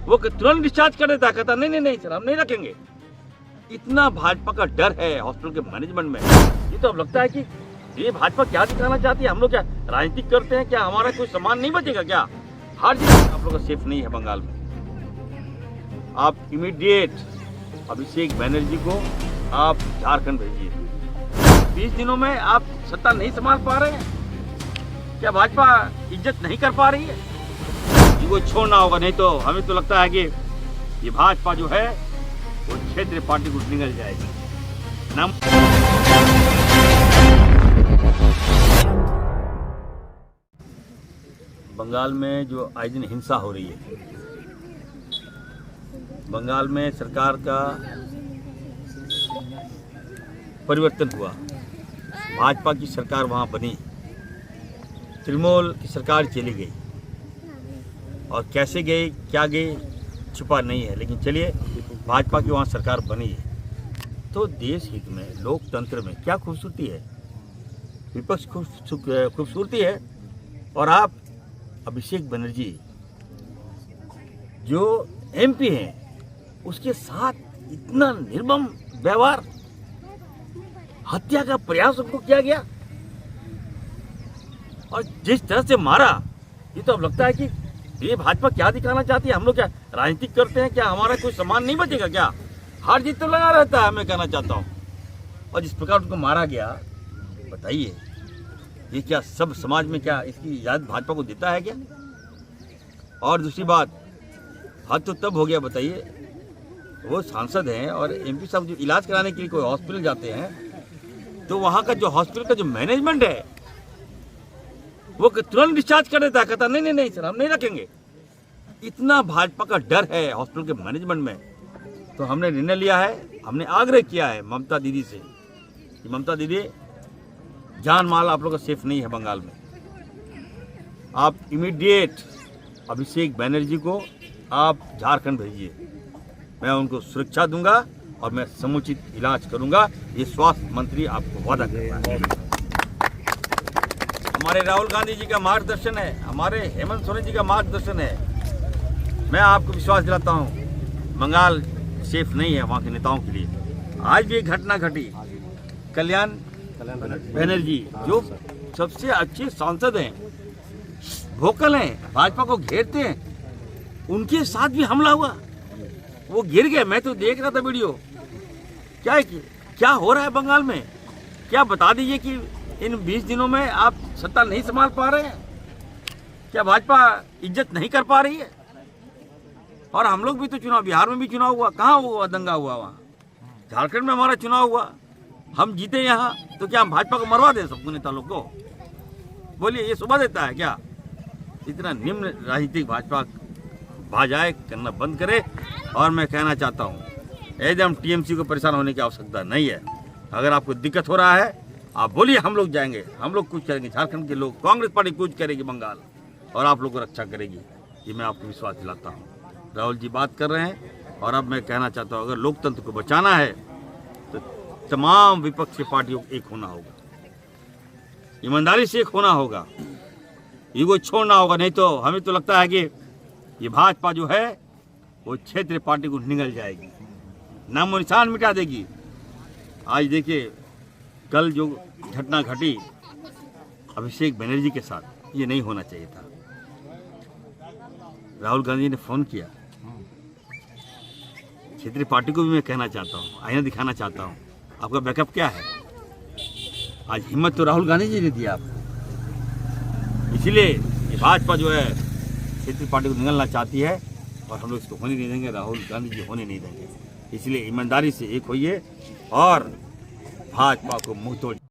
वो तुरंत डिस्चार्ज कर देता, कहता नहीं नहीं नहीं सर हम नहीं रखेंगे। इतना भाजपा का डर है हॉस्पिटल के मैनेजमेंट में। ये तो अब लगता है कि ये भाजपा क्या दिखाना चाहती है, हम लोग क्या राजनीति करते हैं क्या, हमारा कोई सामान नहीं बचेगा क्या? हर चीज आप लोग का सेफ नहीं है बंगाल में। आप इमीडिएट अभिषेक बनर्जी को आप झारखंड भेजिए। 20 दिनों में आप सत्ता नहीं संभाल पा रहे हैं क्या? भाजपा इज्जत नहीं कर पा रही है? इनको छोड़ना होगा, नहीं तो हमें तो लगता है कि ये भाजपा जो है वो क्षेत्रीय पार्टी को निगल जाएगी। नाम बंगाल में जो आए दिन हिंसा हो रही है, बंगाल में सरकार का परिवर्तन हुआ, भाजपा की सरकार वहां बनी, तृणमूल की सरकार चली गई और कैसे गई क्या गई छुपा नहीं है, लेकिन चलिए भाजपा की वहाँ सरकार बनी है तो देश हित में लोकतंत्र में क्या खूबसूरती है, विपक्ष खूबसूरती है। और आप अभिषेक बनर्जी जो एमपी हैं उसके साथ इतना निर्मम व्यवहार, हत्या का प्रयास उनको किया गया और जिस तरह से मारा, ये तो अब लगता है कि ये भाजपा क्या दिखाना चाहती है, हम लोग क्या राजनीति करते हैं क्या, हमारा कोई सामान नहीं बचेगा क्या? हार जीत तो लगा रहता है, मैं कहना चाहता हूँ। और जिस प्रकार उनको मारा गया, बताइए ये क्या सब समाज में क्या इसकी याद भाजपा को देता है क्या? और दूसरी बात, हद तो तब हो गया, बताइए वो सांसद हैं और एमपी साहब जो इलाज कराने के लिए कोई हॉस्पिटल जाते हैं तो वहाँ का जो हॉस्पिटल का जो मैनेजमेंट है वो तुरंत डिस्चार्ज कर देता, कहता नहीं नहीं नहीं सर हम नहीं रखेंगे। इतना भाजपा का डर है हॉस्पिटल के मैनेजमेंट में। तो हमने निर्णय लिया है, हमने आग्रह किया है ममता दीदी से कि ममता दीदी जान माल आप लोग का सेफ नहीं है बंगाल में। आप इमीडिएट अभिषेक बनर्जी को आप झारखंड भेजिए, मैं उनको सुरक्षा दूंगा और मैं समुचित इलाज करूंगा, ये स्वास्थ्य मंत्री आपको वादा कर रहा है। हमारे राहुल गांधी जी का मार्गदर्शन है, हमारे हेमंत सोरेन जी का मार्गदर्शन है। मैं आपको विश्वास दिलाता हूं बंगाल सेफ नहीं है वहां के नेताओं के लिए। आज भी एक घटना घटी, कल्याण बनर्जी जो सबसे अच्छे सांसद हैं, वोकल हैं, भाजपा को घेरते हैं, उनके साथ भी हमला हुआ, वो गिर गए। मैं तो देख रहा था वीडियो। क्या हो रहा है बंगाल में? क्या बता दीजिए कि इन 20 दिनों में आप सत्ता नहीं संभाल पा रहे हैं क्या? भाजपा इज्जत नहीं कर पा रही है? और हम लोग भी तो चुनाव, बिहार में भी चुनाव हुआ, कहाँ हुआ दंगा हुआ? वहाँ झारखंड में हमारा चुनाव हुआ, हम जीते यहाँ, तो क्या हम भाजपा को मरवा दें सबको नेता लोग को? बोलिए ये शोभा देता है क्या? इतना निम्न राजनीतिक भाजपा भाजाए करना बंद करे। और मैं कहना चाहता हूँ एकदम टीएमसी को परेशान होने की आवश्यकता नहीं है। अगर आपको दिक्कत हो रहा है आप बोलिए, हम लोग जाएंगे, हम लोग कुछ करेंगे। झारखंड के लोग, कांग्रेस पार्टी कुछ करेगी बंगाल और आप लोग को रक्षा करेगी, ये मैं आपको विश्वास दिलाता हूँ। राहुल जी बात कर रहे हैं और अब मैं कहना चाहता हूँ अगर लोकतंत्र को बचाना है तो तमाम विपक्षी पार्टियों को एक होना होगा, ईमानदारी से एक होना होगा, ईगो छोड़ना होगा, नहीं तो हमें तो लगता है कि ये भाजपा जो है वो क्षेत्रीय पार्टी को निगल जाएगी, नामो निशान मिटा देगी। आज देखिए कल जो घटना घटी अभिषेक बनर्जी के साथ, ये नहीं होना चाहिए था। राहुल गांधी ने फोन किया, क्षेत्रीय पार्टी को भी मैं कहना चाहता हूँ, आईना दिखाना चाहता हूँ, आपका बैकअप क्या है? आज हिम्मत तो राहुल गांधी जी ने दिया आपको, इसलिए ये भाजपा जो है क्षेत्रीय पार्टी को निगलना चाहती है और हम लोग इसको होने नहीं देंगे, राहुल गांधी जी होने नहीं देंगे। इसलिए ईमानदारी से एक होइए और भाजपा को मुंह तोड़